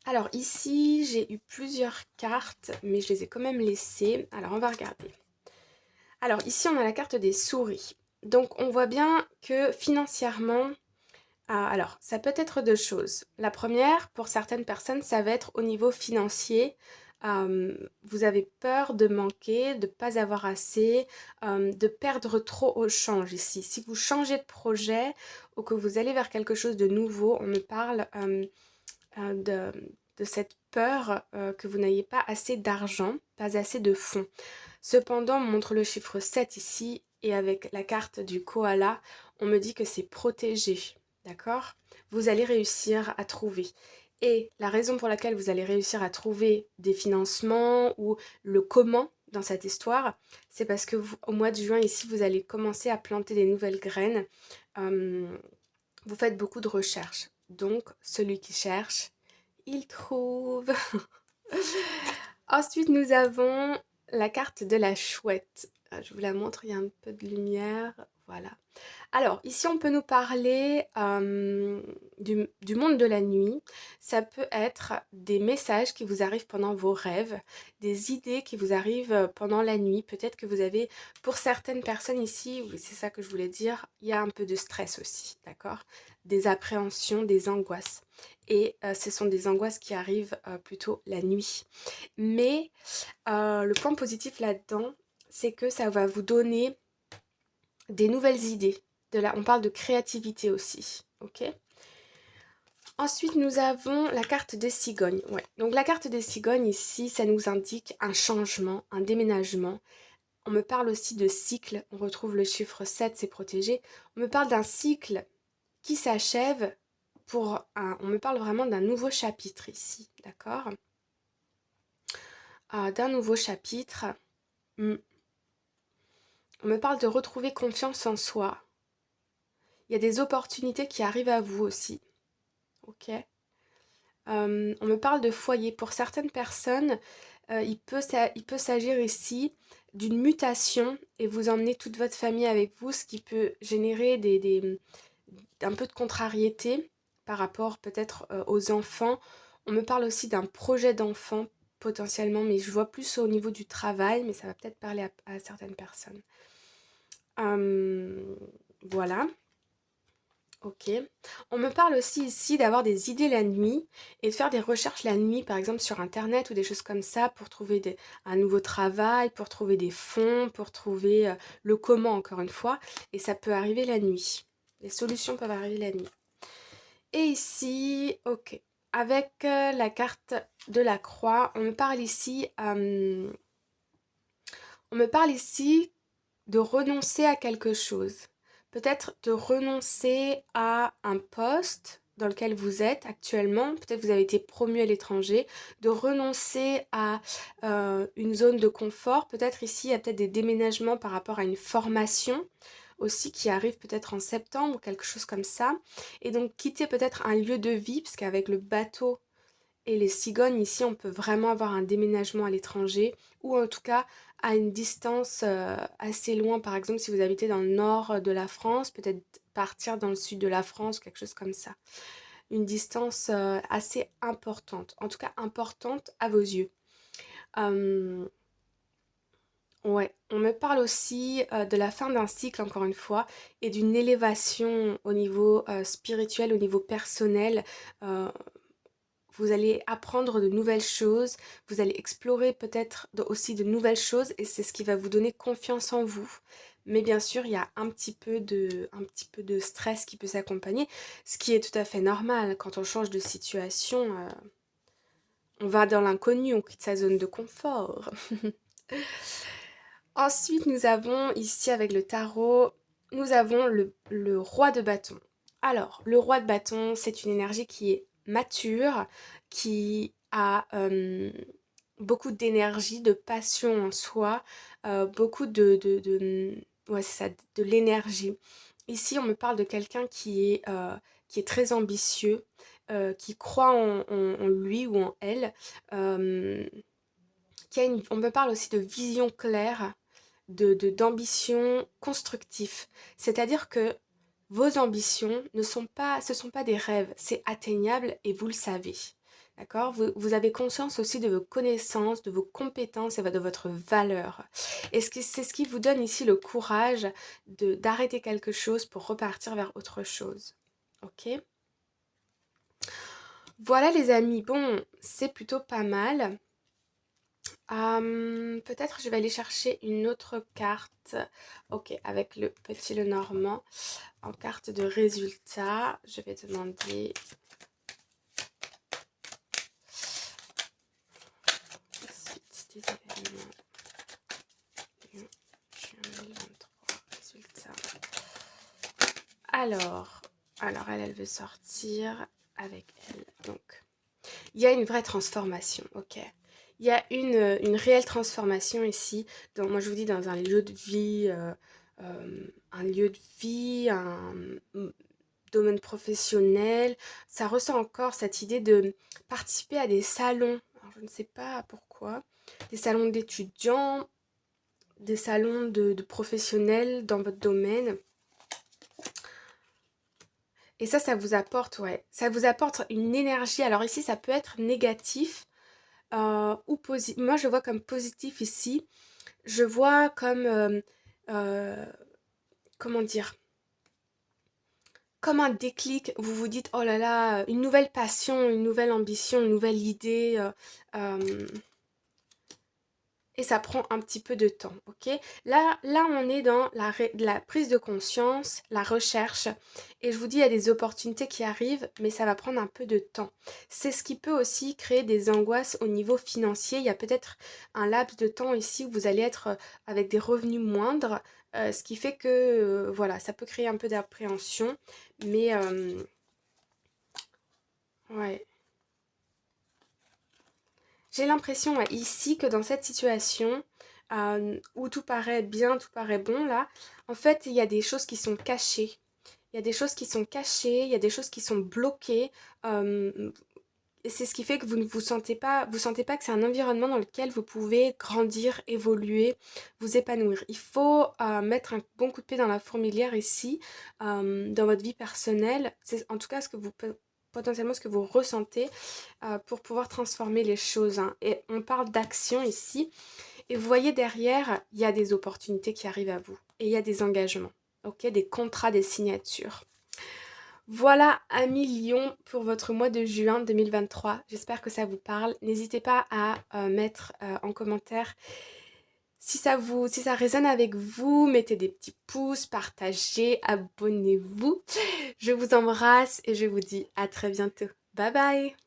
Alors ici, j'ai eu plusieurs cartes, mais je les ai quand même laissées. Alors on va regarder. Alors ici, on a la carte des souris. Donc on voit bien que financièrement, alors ça peut être deux choses. La première, pour certaines personnes, ça va être au niveau financier. Vous avez peur de manquer, de ne pas avoir assez, de perdre trop au change ici. Si vous changez de projet ou que vous allez vers quelque chose de nouveau, on me parle de cette peur que vous n'ayez pas assez d'argent, pas assez de fonds. Cependant, on montre le chiffre 7 ici et avec la carte du koala, on me dit que c'est protégé. D'accord? Vous allez réussir à trouver. Et la raison pour laquelle vous allez réussir à trouver des financements ou le comment dans cette histoire, c'est parce que au mois de juin ici, vous allez commencer à planter des nouvelles graines. Euh, Vous faites beaucoup de recherches. Donc, celui qui cherche, il trouve. Ensuite, nous avons la carte de la chouette. Je vous la montre, il y a un peu de lumière. Voilà. Alors, ici, on peut nous parler du monde de la nuit. Ça peut être des messages qui vous arrivent pendant vos rêves, des idées qui vous arrivent pendant la nuit. Peut-être que vous avez, pour certaines personnes ici, oui, c'est ça que je voulais dire, il y a un peu de stress aussi, d'accord? Des appréhensions, des angoisses. Et ce sont des angoisses qui arrivent plutôt la nuit. Mais le point positif là-dedans, c'est que ça va vous donner des nouvelles idées. On parle de créativité aussi, ok? Ensuite, nous avons la carte des cigognes. Ouais. Donc la carte des cigognes ici, ça nous indique un changement, un déménagement. On me parle aussi de cycle. On retrouve le chiffre 7, c'est protégé. On me parle d'un cycle qui s'achève on me parle vraiment d'un nouveau chapitre ici, d'accord? D'un nouveau chapitre. Hmm. On me parle de retrouver confiance en soi. Il y a des opportunités qui arrivent à vous aussi, ok? On me parle de foyer. Pour certaines personnes, il peut s'agir ici d'une mutation et vous emmenez toute votre famille avec vous, ce qui peut générer un peu de contrariété par rapport peut-être aux enfants. On me parle aussi d'un projet d'enfant potentiellement, mais je vois plus au niveau du travail, mais ça va peut-être parler à certaines personnes. Euh, voilà. Ok. On me parle aussi ici d'avoir des idées la nuit et de faire des recherches la nuit, par exemple sur Internet ou des choses comme ça pour trouver un nouveau travail, pour trouver des fonds, pour trouver le comment encore une fois. Et ça peut arriver la nuit. Les solutions peuvent arriver la nuit. Et ici, ok. Avec la carte de la croix, on me parle ici de renoncer à quelque chose. Peut-être de renoncer à un poste dans lequel vous êtes actuellement, peut-être vous avez été promu à l'étranger, de renoncer à une zone de confort, peut-être ici il y a peut-être des déménagements par rapport à une formation aussi qui arrive peut-être en septembre ou quelque chose comme ça, et donc quitter peut-être un lieu de vie, parce qu'avec le bateau et les cigognes, ici, on peut vraiment avoir un déménagement à l'étranger ou en tout cas à une distance assez loin. Par exemple, si vous habitez dans le nord de la France, peut-être partir dans le sud de la France, quelque chose comme ça. Une distance assez importante, en tout cas importante à vos yeux. Euh, ouais, on me parle aussi de la fin d'un cycle, encore une fois, et d'une élévation au niveau spirituel, au niveau personnel. Euh, Vous allez apprendre de nouvelles choses, vous allez explorer peut-être aussi de nouvelles choses et c'est ce qui va vous donner confiance en vous. Mais bien sûr, il y a un petit peu de stress qui peut s'accompagner, ce qui est tout à fait normal. Quand on change de situation, on va dans l'inconnu, on quitte sa zone de confort. Ensuite, nous avons ici avec le tarot, nous avons le roi de bâton. Alors, le roi de bâton, c'est une énergie qui est mature, qui a beaucoup d'énergie, de passion en soi, beaucoup ouais, c'est ça, de l'énergie. Ici, on me parle de quelqu'un qui est très ambitieux, qui croit en lui ou en elle, euh, on me parle aussi de vision claire, d'ambition constructive. C'est-à-dire que vos ambitions ce sont pas des rêves, c'est atteignable et vous le savez. D'accord? Vous avez conscience aussi de vos connaissances, de vos compétences et de votre valeur. Et c'est ce qui vous donne ici le courage d'arrêter quelque chose pour repartir vers autre chose. Ok? Voilà les amis, bon, c'est plutôt pas mal. Peut-être je vais aller chercher une autre carte. Ok, avec le petit Lenormand en carte de résultat. Je vais demander la suite des événements. Juin 2023, résultat. Alors, elle veut sortir avec elle. Donc, il y a une vraie transformation, ok. Il y a une réelle transformation ici. Moi, je vous dis dans un lieu de vie, un domaine professionnel. Ça ressent encore cette idée de participer à des salons. Alors, je ne sais pas pourquoi. Des salons d'étudiants, des salons de professionnels dans votre domaine. Et ça vous apporte, ouais, ça vous apporte une énergie. Alors ici, ça peut être négatif ou positif. Moi, je vois comme positif ici. Je vois comme, euh, comment dire, comme un déclic. Vous vous dites, oh là là, une nouvelle passion, une nouvelle ambition, une nouvelle idée. Et ça prend un petit peu de temps, ok? Là, on est dans la prise de conscience, la recherche. Et je vous dis, il y a des opportunités qui arrivent, mais ça va prendre un peu de temps. C'est ce qui peut aussi créer des angoisses au niveau financier. Il y a peut-être un laps de temps ici où vous allez être avec des revenus moindres, ce qui fait que, voilà, ça peut créer un peu d'appréhension. Mais, ouais. J'ai l'impression ici que dans cette situation où tout paraît bien, tout paraît bon là, en fait il y a des choses qui sont cachées. Il y a des choses qui sont cachées, il y a des choses qui sont bloquées. Et c'est ce qui fait que vous sentez pas que c'est un environnement dans lequel vous pouvez grandir, évoluer, vous épanouir. Il faut mettre un bon coup de pied dans la fourmilière ici, dans votre vie personnelle. C'est en tout cas potentiellement ce que vous ressentez pour pouvoir transformer les choses, hein. Et on parle d'action ici. Et vous voyez derrière, il y a des opportunités qui arrivent à vous. Et il y a des engagements, ok, des contrats, des signatures. Voilà, amis Lion, pour votre mois de juin 2023. J'espère que ça vous parle. N'hésitez pas à mettre en commentaire si ça résonne avec vous. Mettez des petits pouces, partagez, abonnez-vous. Je vous embrasse et je vous dis à très bientôt. Bye bye!